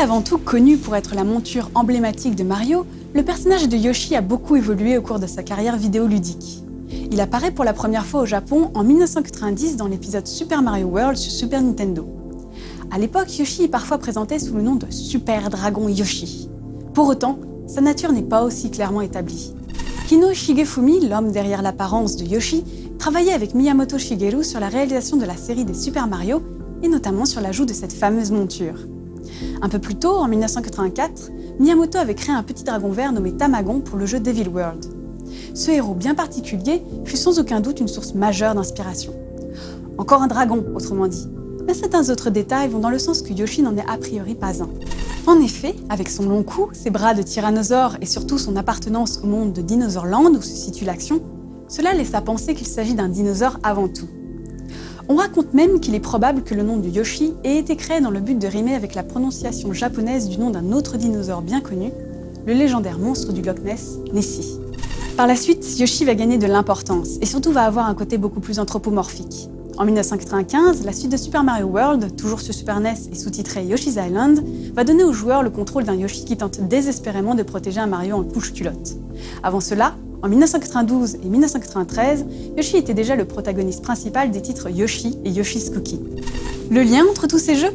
avant tout connu pour être la monture emblématique de Mario, le personnage de Yoshi a beaucoup évolué au cours de sa carrière vidéoludique. Il apparaît pour la première fois au Japon en 1990 dans l'épisode Super Mario World sur Super Nintendo. À l'époque, Yoshi est parfois présenté sous le nom de Super Dragon Yoshi. Pour autant, sa nature n'est pas aussi clairement établie. Kino Shigefumi, l'homme derrière l'apparence de Yoshi, travaillait avec Miyamoto Shigeru sur la réalisation de la série des Super Mario et notamment sur l'ajout de cette fameuse monture. Un peu plus tôt, en 1984, Miyamoto avait créé un petit dragon vert nommé Tamagon pour le jeu Devil World. Ce héros bien particulier fut sans aucun doute une source majeure d'inspiration. Encore un dragon, autrement dit. Mais certains autres détails vont dans le sens que Yoshi n'en est a priori pas un. En effet, avec son long cou, ses bras de tyrannosaure et surtout son appartenance au monde de Dinosaur Land où se situe l'action, cela laisse à penser qu'il s'agit d'un dinosaure avant tout. On raconte même qu'il est probable que le nom de Yoshi ait été créé dans le but de rimer avec la prononciation japonaise du nom d'un autre dinosaure bien connu, le légendaire monstre du Loch Ness, Nessie. Par la suite, Yoshi va gagner de l'importance et surtout va avoir un côté beaucoup plus anthropomorphique. En 1995, la suite de Super Mario World, toujours sur Super NES et sous-titrée Yoshi's Island, va donner au joueur le contrôle d'un Yoshi qui tente désespérément de protéger un Mario en couche-culotte. Avant cela, en 1992 et 1993, Yoshi était déjà le protagoniste principal des titres Yoshi et Yoshi's Cookie. Le lien entre tous ces jeux ?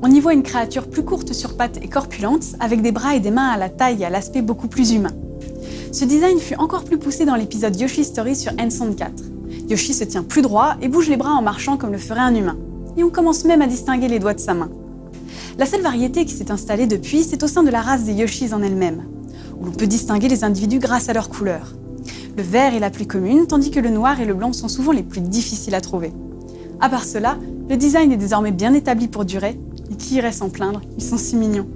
On y voit une créature plus courte sur pattes et corpulente, avec des bras et des mains à la taille et à l'aspect beaucoup plus humain. Ce design fut encore plus poussé dans l'épisode Yoshi's Story sur N64. Yoshi se tient plus droit et bouge les bras en marchant comme le ferait un humain. Et on commence même à distinguer les doigts de sa main. La seule variété qui s'est installée depuis, c'est au sein de la race des Yoshis en elle-même, où l'on peut distinguer les individus grâce à leur couleur. Le vert est la plus commune, tandis que le noir et le blanc sont souvent les plus difficiles à trouver. À part cela, le design est désormais bien établi pour durer, et qui irait s'en plaindre, ils sont si mignons.